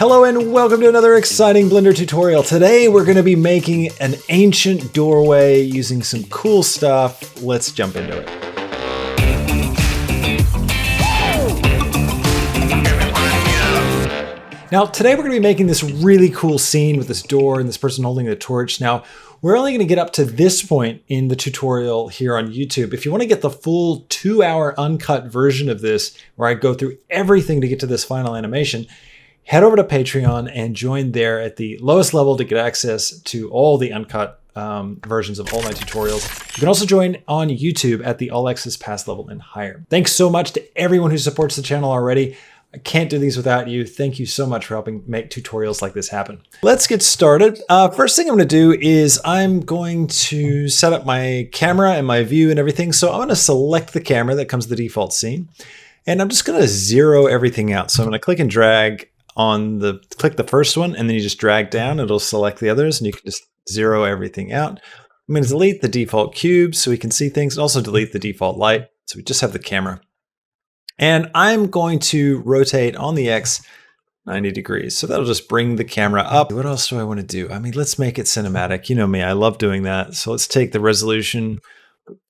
Hello and welcome to another exciting Blender tutorial. Today we're going to be making an ancient doorway using some cool stuff. Let's jump into it. Now today we're going to be making this really cool scene with this door and this person holding the torch. Now we're only going to get up to this point in the tutorial here on YouTube. If you want to get the full 2-hour uncut version of this, where I go through everything to get to this final animation, head over to Patreon and join there at the lowest level to get access to all the uncut versions of all my tutorials. You can also join on YouTube at the All Access Pass level and higher. Thanks so much to everyone who supports the channel already. I can't do these without you. Thank you so much for helping make tutorials like this happen. Let's get started. First thing I'm going to do is I'm going to set up my camera and my view and everything. So I'm going to select the camera that comes with the default scene. And I'm just going to zero everything out. So I'm going to click and drag on click the first one, and then you just drag down, it'll select the others, and you can just zero everything out. I'm going to delete the default cube so we can see things, and also delete the default light so we just have the camera. And I'm going to rotate on the X 90 degrees. So that'll just bring the camera up. What else do I want to do? I mean, let's make it cinematic. You know me, I love doing that. So let's take the resolution,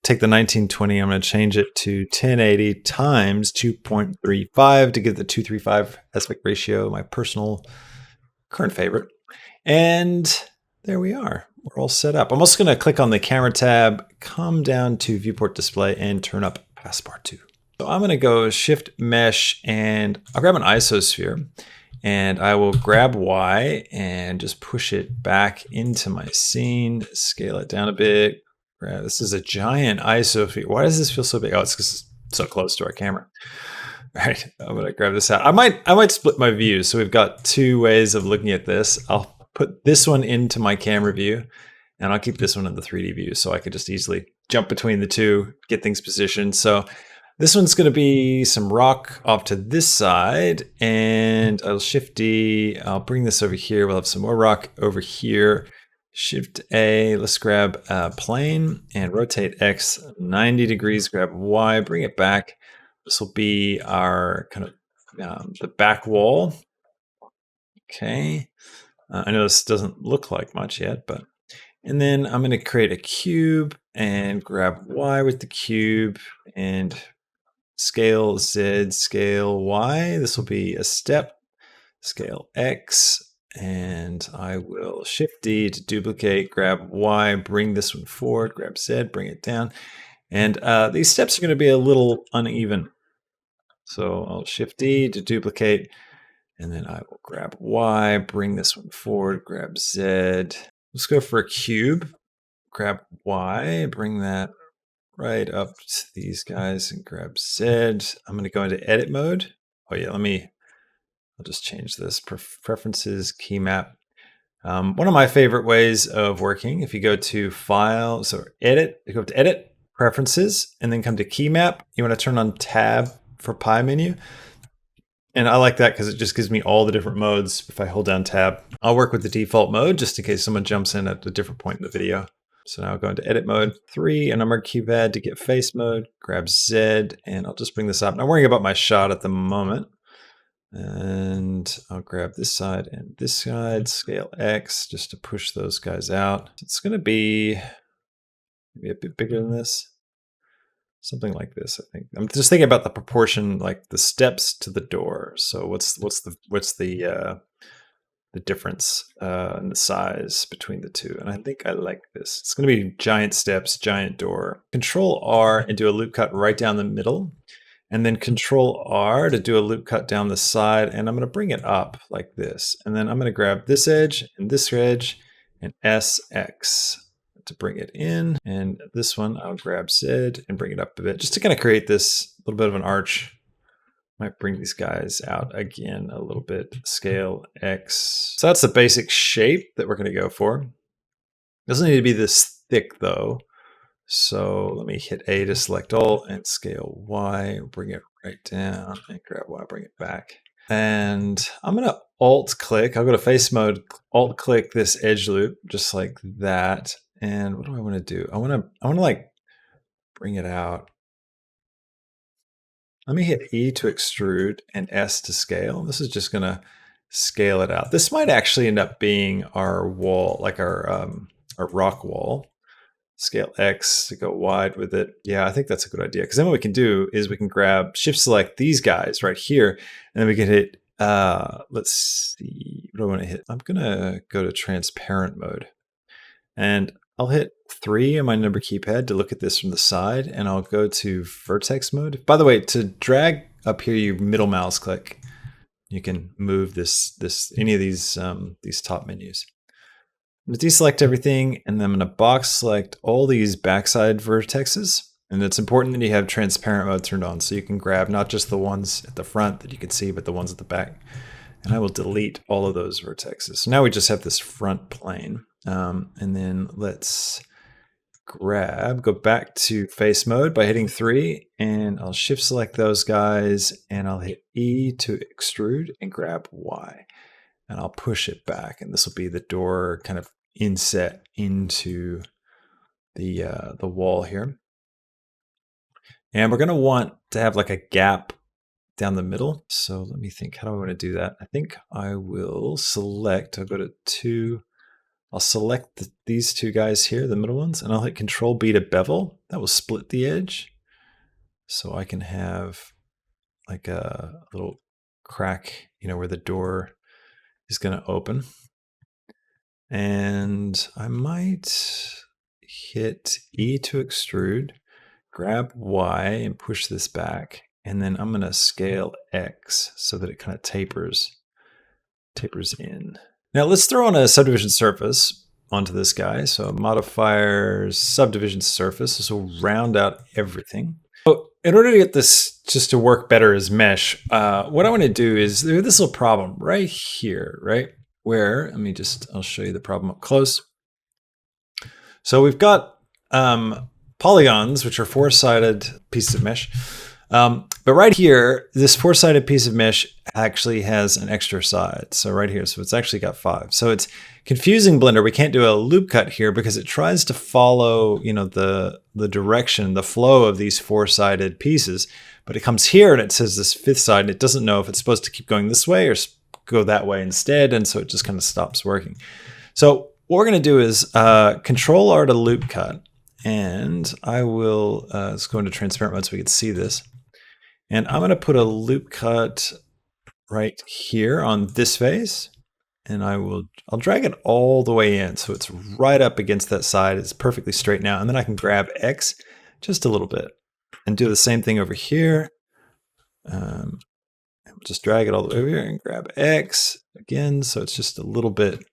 take the 1920, I'm going to change it to 1080 times 2.35 to get the 235 aspect ratio, my personal current favorite. And there we are. We're all set up. I'm also going to click on the camera tab, come down to viewport display, and turn up pathbar 2. So I'm going to go shift mesh, and I'll grab an isosphere, and I will grab Y and just push it back into my scene, scale it down a bit. This is a giant isosphere. Why does this feel so big? Oh, it's because it's so close to our camera. All right, I'm gonna grab this out. I might split my views. So we've got two ways of looking at this. I'll put this one into my camera view, and I'll keep this one in the 3D view, so I could just easily jump between the two, get things positioned. So this one's gonna be some rock off to this side, and I'll shift D. I'll bring this over here. We'll have some more rock over here. Shift A, let's grab plane and rotate X 90 degrees, grab Y, bring it back. This will be our kind of the back wall. Okay. I know this doesn't look like much yet, but, and then I'm going to create a cube and grab Y with the cube and scale Z, scale Y. This will be a step, scale X. And I will shift D to duplicate, grab Y, bring this one forward, grab Z, bring it down. And these steps are going to be a little uneven. So I'll shift D to duplicate, and then I will grab Y, bring this one forward, grab Z. Let's go for a cube, grab Y, bring that right up to these guys and grab Z. I'm going to go into edit mode. Oh yeah, I'll just change this, preferences, key map. One of my favorite ways of working, if you go to file, so edit, you go to edit, preferences, and then come to key map. You want to turn on tab for pie menu. And I like that because it just gives me all the different modes. If I hold down tab, I'll work with the default mode just in case someone jumps in at a different point in the video. So now I'll go into edit mode 3, and I'm going to keypad to get face mode, grab Z, and I'll just bring this up. I'm not worrying about my shot at the moment. And I'll grab this side and this side, scale X, just to push those guys out. It's going to be maybe a bit bigger than this. Something like this, I think. I'm just thinking about the proportion, like the steps to the door. So what's the difference in the size between the two? And I think I like this. It's going to be giant steps, giant door. Control R and do a loop cut right down the middle. And then Control R to do a loop cut down the side, and I'm going to bring it up like this. And then I'm going to grab this edge and SX to bring it in. And this one, I'll grab Z and bring it up a bit, just to kind of create this little bit of an arch. Might bring these guys out again a little bit. Scale X. So that's the basic shape that we're going to go for. Doesn't need to be this thick though. So let me hit A to select all and scale Y, bring it right down and grab Y, bring it back. And I'm going to alt click. I'll go to face mode, alt click this edge loop just like that. And what do I want to do? I want to like bring it out. Let me hit E to extrude and S to scale. This is just going to scale it out. This might actually end up being our wall, like our rock wall. Scale X to go wide with it. Yeah, I think that's a good idea. Because then what we can do is we can grab, shift select these guys right here, and then we can hit, let's see, what do I want to hit? I'm going to go to transparent mode. And I'll hit 3 on my number keypad to look at this from the side, and I'll go to vertex mode. By the way, to drag up here, you middle mouse click. You can move any of these top menus. I'm going to deselect everything, and then I'm going to box select all these backside vertexes. And it's important that you have transparent mode turned on so you can grab not just the ones at the front that you can see, but the ones at the back. And I will delete all of those vertexes. So now we just have this front plane. And then let's go back to face mode by hitting 3, and I'll shift select those guys, and I'll hit E to extrude and grab Y. And I'll push it back, and this will be the door kind of inset into the wall here. And we're going to want to have like a gap down the middle. So let me think, how do I want to do that? I think I will select, I'll go to 2, I'll select these 2 guys here, the middle ones, and I'll hit Control B to bevel. That will split the edge. So I can have like a little crack, where the door is going to open. And I might hit E to extrude, grab Y and push this back. And then I'm going to scale X so that it kind of tapers in. Now let's throw on a subdivision surface onto this guy. So modifiers, subdivision surface. This will round out everything. So in order to get this just to work better as mesh, what I want to do is there's this little problem right here, right? Where, I'll show you the problem up close. So we've got polygons, which are 4-sided pieces of mesh. But right here, this 4-sided piece of mesh actually has an extra side. So right here, so it's actually got 5. So it's confusing Blender. We can't do a loop cut here because it tries to follow, the direction, the flow of these 4-sided pieces. But it comes here and it says this 5th side, and it doesn't know if it's supposed to keep going this way or go that way instead. And so it just kind of stops working. So what we're going to do is Control R to loop cut. And I will, let's go into transparent mode so we can see this. And I'm going to put a loop cut right here on this face. And I'll drag it all the way in. So it's right up against that side. It's perfectly straight now. And then I can grab X just a little bit and do the same thing over here. Just drag it all the way over here and grab X again. So it's just a little bit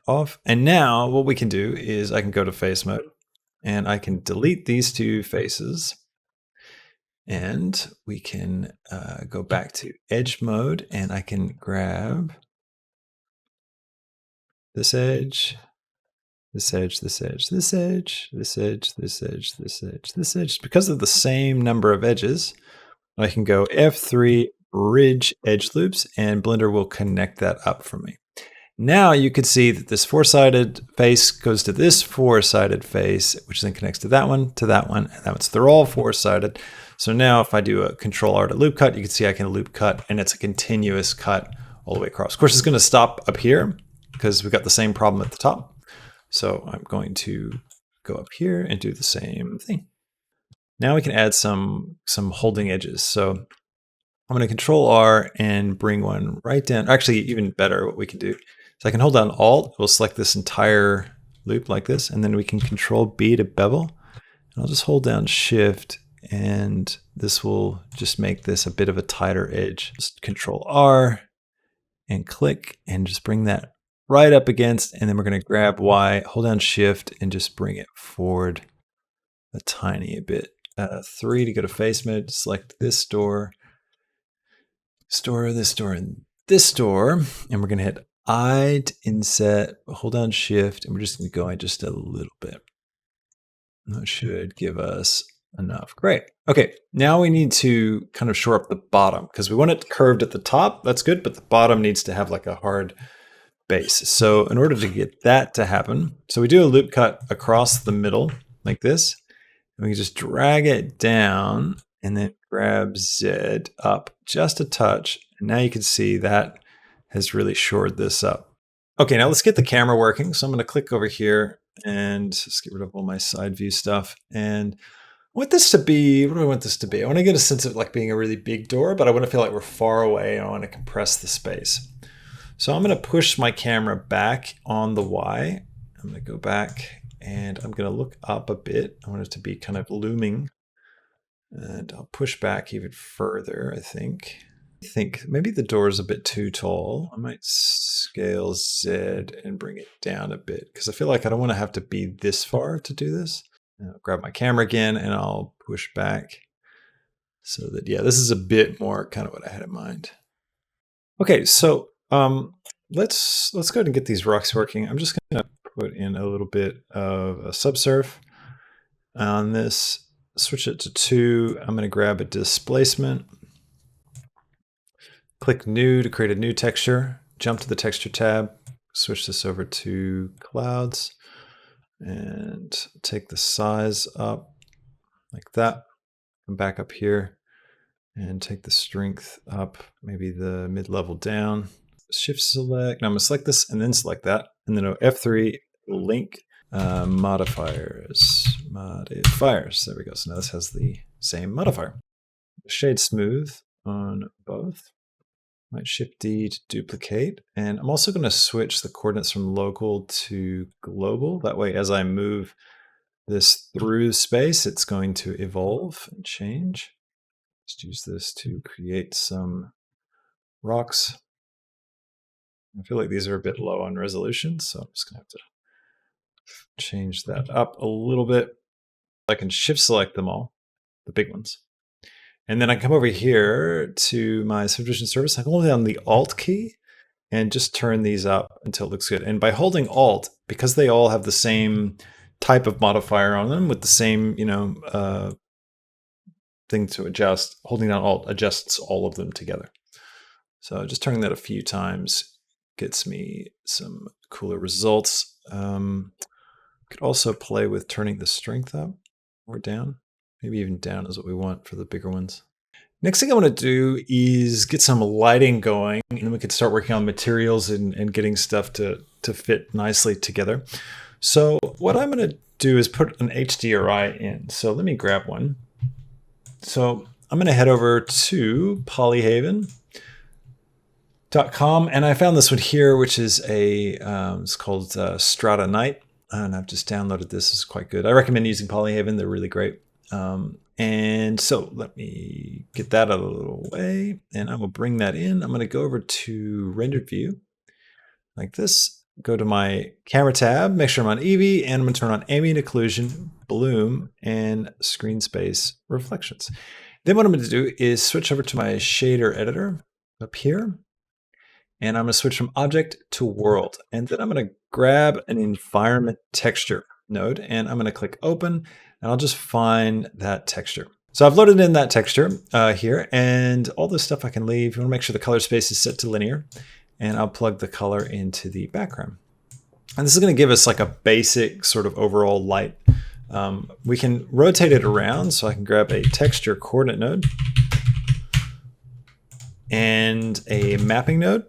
off. And now what we can do is I can go to face mode and I can delete these 2 faces. And we can go back to edge mode, and I can grab this edge, this edge, this edge, this edge, this edge, this edge, this edge, this edge. Because of the same number of edges, I can go F3 bridge edge loops, and Blender will connect that up for me. Now you can see that this 4-sided face goes to this 4-sided face, which then connects to that one, and that one. So they're all 4-sided. So now if I do a Control R to loop cut, you can see I can loop cut, and it's a continuous cut all the way across. Of course, it's going to stop up here because we've got the same problem at the top. So I'm going to go up here and do the same thing. Now we can add some holding edges. So I'm going to Control R and bring one right down. Actually, even better, what we can do is I can hold down Alt. We'll select this entire loop like this, and then we can Control B to bevel. And I'll just hold down Shift, and this will just make this a bit of a tighter edge. Just Control R and click and just bring that right up against, and then we're going to grab Y, hold down Shift, and just bring it forward a tiny bit. 3 to go to face mode, select this door, this door, and this door, and we're going to hit I to inset, hold down Shift, and we're just going to go in just a little bit. That should give us enough. Great. Okay, now we need to kind of shore up the bottom because we want it curved at the top. That's good, but the bottom needs to have like a hard base. So in order to get that to happen, so we do a loop cut across the middle like this. And we can just drag it down and then grab Z up just a touch. And now you can see that has really shored this up. Okay, now let's get the camera working. So I'm going to click over here and just get rid of all my side view stuff. And I want this to be, what do I want this to be? I want to get a sense of like being a really big door, but I want to feel like we're far away. I want to compress the space. So I'm going to push my camera back on the Y. I'm going to go back and I'm going to look up a bit. I want it to be kind of looming. And I'll push back even further, I think. I think maybe the door is a bit too tall. I might scale Z and bring it down a bit because I feel like I don't want to have to be this far to do this. And I'll grab my camera again and I'll push back so that, yeah, this is a bit more kind of what I had in mind. Okay, so let's go ahead and get these rocks working. I'm just going to put in a little bit of a subsurf on this. Switch it to 2. I'm going to grab a displacement. Click new to create a new texture. Jump to the texture tab. Switch this over to clouds. And take the size up like that. Come back up here and take the strength up, maybe the mid-level down. Shift select. Now I'm going to select this and then select that. And then F3 link. Modifiers. There we go. So now this has the same modifier. Shade smooth on both. Might Shift D to duplicate. And I'm also going to switch the coordinates from local to global. That way, as I move this through space, it's going to evolve and change. Just use this to create some rocks. I feel like these are a bit low on resolution, so I'm just going to have to change that up a little bit. I can shift select them all, the big ones. And then I come over here to my subdivision surface. I can hold down the Alt key and just turn these up until it looks good. And by holding Alt, because they all have the same type of modifier on them with the same, thing to adjust, holding down Alt adjusts all of them together. So just turning that a few times gets me some cooler results. Could also play with turning the strength up or down. Maybe even down is what we want for the bigger ones. Next thing I want to do is get some lighting going, and then we could start working on materials and getting stuff to fit nicely together. So what I'm going to do is put an HDRI in. So let me grab one. So I'm going to head over to polyhaven.com, and I found this one here, which is it's called Strata Night. And I've just downloaded this. It's quite good. I recommend using Polyhaven. They're really great. And so let me get that out of the way, and I will bring that in. I'm going to go over to rendered view like this. Go to my camera tab, make sure I'm on Eevee, and I'm going to turn on ambient occlusion, bloom, and screen space reflections. Then what I'm going to do is switch over to my shader editor up here. And I'm going to switch from object to world. And then I'm going to grab an environment texture node and I'm going to click open and I'll just find that texture. So I've loaded in that texture here, and all this stuff I can leave. You want to make sure the color space is set to linear, and I'll plug the color into the background. And this is going to give us like a basic sort of overall light. We can rotate it around, so I can grab a texture coordinate node and a mapping node.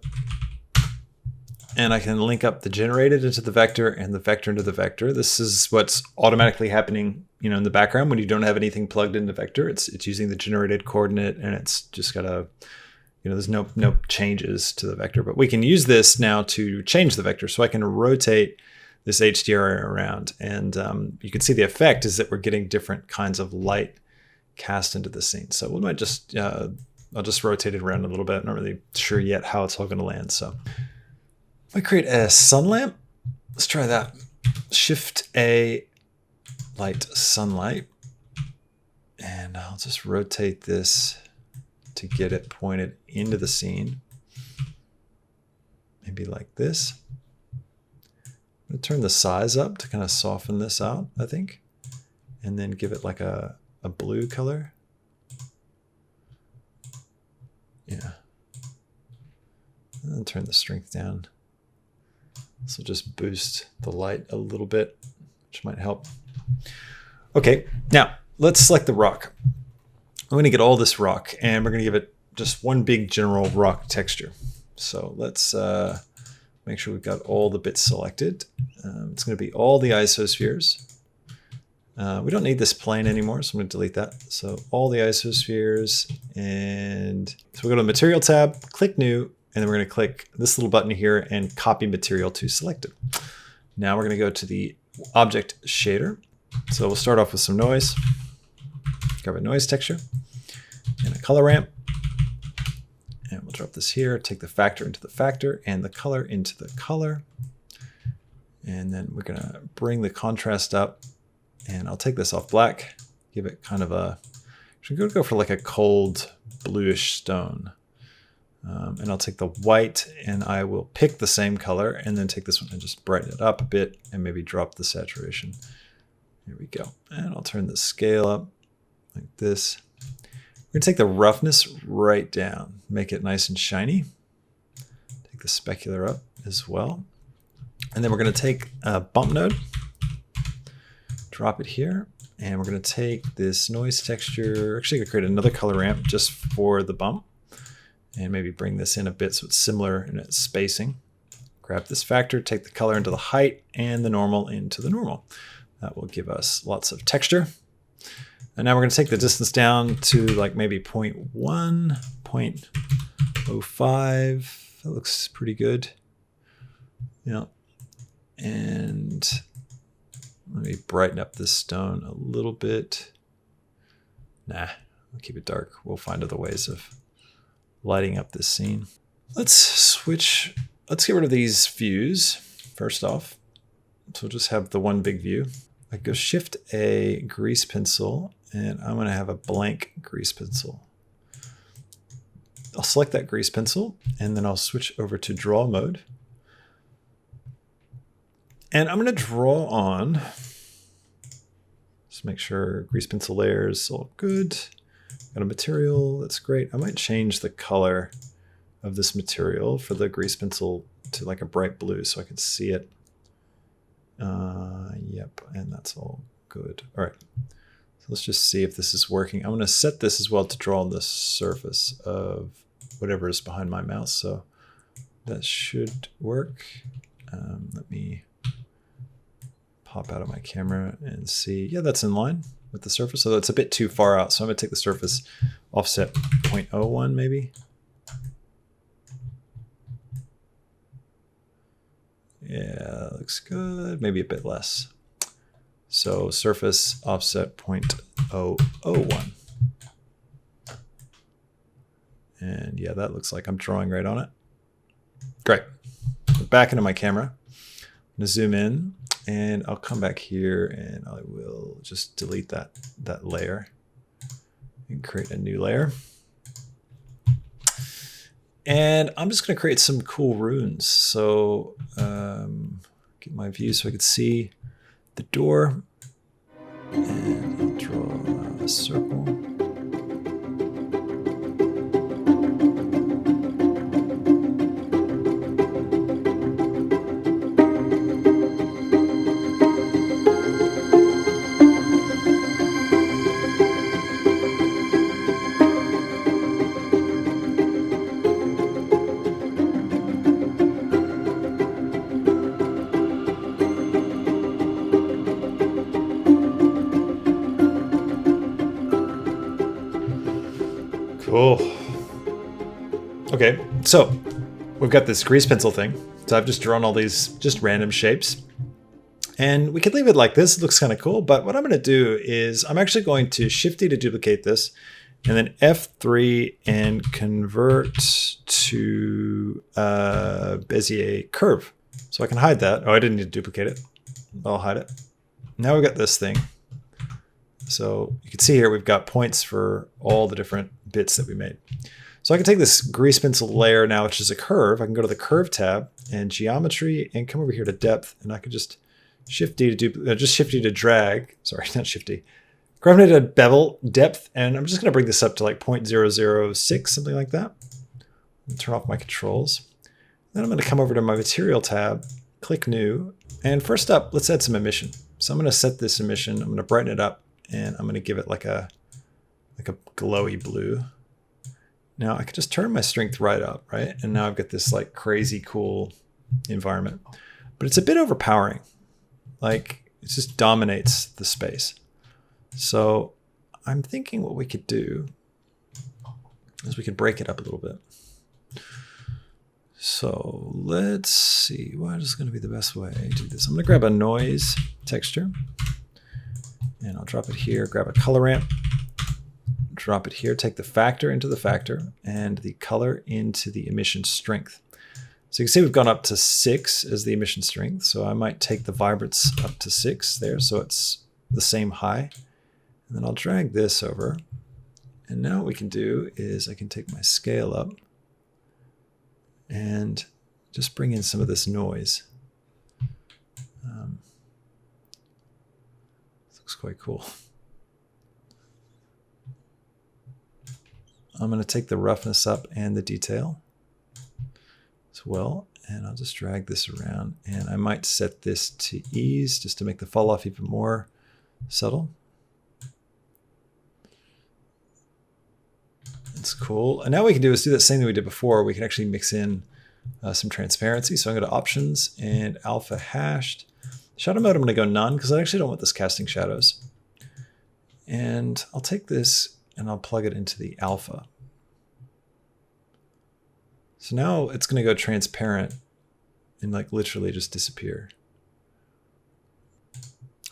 And I can link up the generated into the vector and the vector into the vector. This is what's automatically happening, in the background when you don't have anything plugged into vector. It's using the generated coordinate, and it's just got a, there's no changes to the vector. But we can use this now to change the vector. So I can rotate this HDR around, and you can see the effect is that we're getting different kinds of light cast into the scene. So we might just, I'll just rotate it around a little bit. I'm not really sure yet how it's all going to land. So if I create a sun lamp, let's try that. Shift A, light sunlight, and I'll just rotate this to get it pointed into the scene. Maybe like this. I'm going to turn the size up to kind of soften this out, I think, and then give it like a blue color. Yeah. And then turn the strength down. This will just boost the light a little bit, which might help. Okay, now let's select the rock. I'm going to get all this rock, and we're going to give it just one big general rock texture. So let's make sure we've got all the bits selected. It's going to be all the isospheres. We don't need this plane anymore, so I'm going to delete that. So all the isospheres, and so we go to the Material tab, click New, and then we're going to click this little button here and copy material to selected. Now we're going to go to the Object Shader. So we'll start off with some noise. Grab a noise texture and a color ramp. And we'll drop this here, take the factor into the factor and the color into the color. And then we're going to bring the contrast up. And I'll take this off black, give it kind of a, I'm going to go for like a cold bluish stone. And I'll take the white and I will pick the same color and then take this one and just brighten it up a bit and maybe drop the saturation. Here we go. And I'll turn the scale up like this. We're going to take the roughness right down, make it nice and shiny. Take the specular up as well. And then we're going to take a bump node. Drop it here, and we're going to take this noise texture. Actually, I'm going to create another color ramp just for the bump, and maybe bring this in a bit so it's similar in its spacing. Grab this factor, take the color into the height, and the normal into the normal. That will give us lots of texture. And now we're going to take the distance down to like maybe 0.1, 0.05. That looks pretty good. Yeah, and let me brighten up this stone a little bit. Nah, I'll keep it dark. We'll find other ways of lighting up this scene. Let's get rid of these views first off. So we'll just have the one big view. I go Shift A, grease pencil, and I'm going to have a blank grease pencil. I'll select that grease pencil, and then I'll switch over to draw mode. And I'm going to draw on, just make sure grease pencil layers all good. Got a material, that's great. I might change the color of this material for the grease pencil to like a bright blue so I can see it. Yep, and that's all good. All right, so let's just see if this is working. I'm going to set this as well to draw on the surface of whatever is behind my mouse. So that should work. Let me pop out of my camera and see. Yeah, that's in line with the surface. So that's a bit too far out. So I'm going to take the surface offset 0.01 maybe. Yeah, looks good. Maybe a bit less. So surface offset 0.001. And yeah, that looks like I'm drawing right on it. Great. Back into my camera. I'm going to zoom in and I'll come back here and I will just delete that layer and create a new layer. And I'm just going to create some cool runes. So get my view so I can see the door. And I'll draw a circle. Cool. Okay, so we've got this grease pencil thing. So I've just drawn all these just random shapes. And we could leave it like this. It looks kind of cool. But what I'm going to do is I'm actually going to Shift-D to duplicate this. And then F3 and convert to Bezier curve. So I can hide that. Oh, I didn't need to duplicate it. I'll hide it. Now we've got this thing. So you can see here we've got points for all the different bits that we made. So I can take this grease pencil layer now, which is a curve. I can go to the curve tab and geometry and come over here to depth, and I can just Shift-D to drag. Sorry, not Shift-D. Grab it at bevel depth, and I'm just going to bring this up to like 0.006, something like that. And turn off my controls. Then I'm going to come over to my material tab, click new, and first up, let's add some emission. So I'm going to set this emission. I'm going to brighten it up. And I'm going to give it like a glowy blue. Now I could just turn my strength right up, right? And now I've got this like crazy cool environment, but it's a bit overpowering. Like it just dominates the space. So I'm thinking what we could do is we could break it up a little bit. So let's see, what is going to be the best way to do this? I'm going to grab a noise texture and I'll drop it here, grab a color ramp, drop it here, take the factor into the factor and the color into the emission strength. So you can see we've gone up to 6 as the emission strength. So I might take the vibrance up to 6 there. So it's the same high. And then I'll drag this over. And now what we can do is I can take my scale up and just bring in some of this noise. This looks quite cool. I'm going to take the roughness up and the detail as well, and I'll just drag this around, and I might set this to ease just to make the fall off even more subtle. That's cool. And now what we can do is do that same thing we did before. We can actually mix in some transparency. So I'm going to options and alpha hashed. Shadow mode I'm going to go none because I actually don't want this casting shadows. And I'll take this and I'll plug it into the alpha. So now it's going to go transparent and like literally just disappear.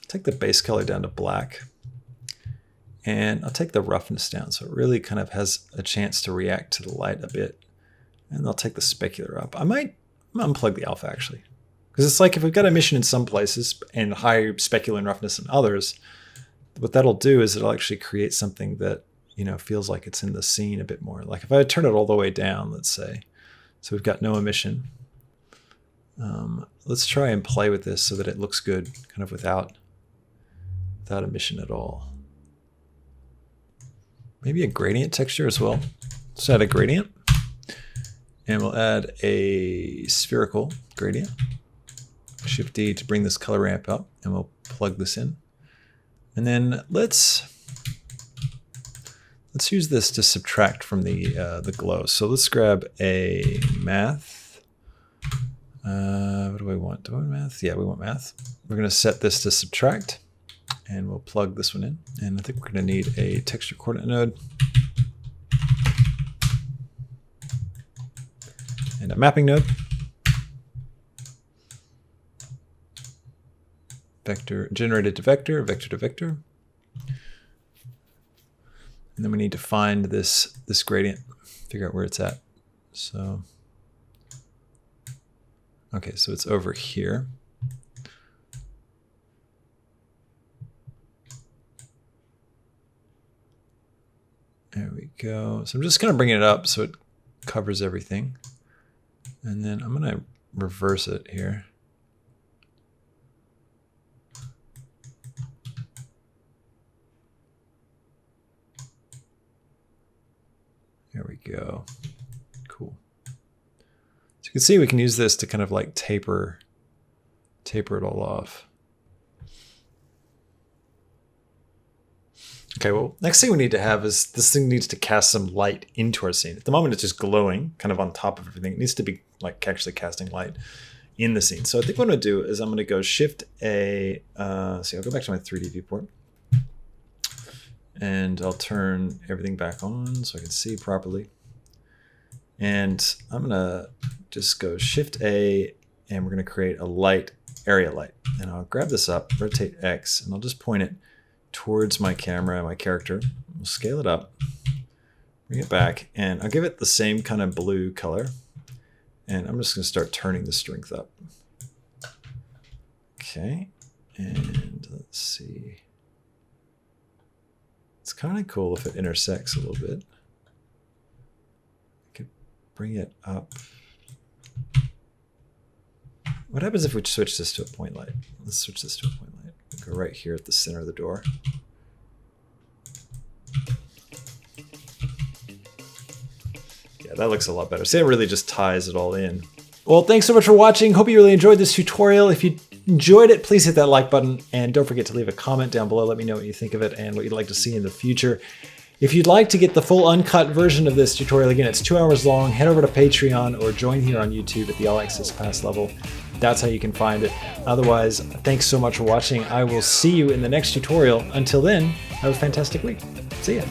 Take the base color down to black and I'll take the roughness down so it really kind of has a chance to react to the light a bit. And I'll take the specular up. I might unplug the alpha actually, because it's like if we've got emission in some places and high specular and roughness in others, what that'll do is it'll actually create something that, you know, feels like it's in the scene a bit more. Like if I turn it all the way down, let's say, so we've got no emission. Let's try and play with this so that it looks good kind of without emission at all. Maybe a gradient texture as well. Let's add a gradient and we'll add a spherical gradient. Shift D to bring this color ramp up and we'll plug this in. And then let's use this to subtract from the glow. So let's grab a math. What do we want? Do we want math? Yeah, we want math. We're going to set this to subtract and we'll plug this one in. And I think we're going to need a texture coordinate node and a mapping node. Vector generated to vector, vector to vector. And then we need to find this gradient, figure out where it's at. So, okay, so it's over here. There we go. So I'm just kind of bringing it up so it covers everything. And then I'm going to reverse it here. There we go. Cool. So you can see we can use this to kind of like taper it all off. Okay, well, next thing we need to have is this thing needs to cast some light into our scene. At the moment, it's just glowing kind of on top of everything. It needs to be like actually casting light in the scene. So I think what I'm going to do is I'm going to go Shift A. See, I'll go back to my 3D viewport. And I'll turn everything back on so I can see properly. And I'm going to just go Shift A, and we're going to create a light, area light. And I'll grab this up, rotate X, and I'll just point it towards my camera, my character. We'll scale it up, bring it back, and I'll give it the same kind of blue color. And I'm just going to start turning the strength up. Okay, and let's see. It's kind of cool if it intersects a little bit. I could bring it up. What happens if we switch this to a point light? Let's switch this to a point light. Go right here at the center of the door. Yeah, that looks a lot better. See, it really just ties it all in. Well, thanks so much for watching. Hope you really enjoyed this tutorial. If you enjoyed it, please hit that like button and don't forget to leave a comment down below. Let me know what you think of it and what you'd like to see in the future. If you'd like to get the full uncut version of this tutorial, again, it's 2 hours long, head over to Patreon or join here on YouTube at the All Access Pass level. That's how you can find it. Otherwise, thanks so much for watching. I will see you in the next tutorial. Until then, have a fantastic week. See ya.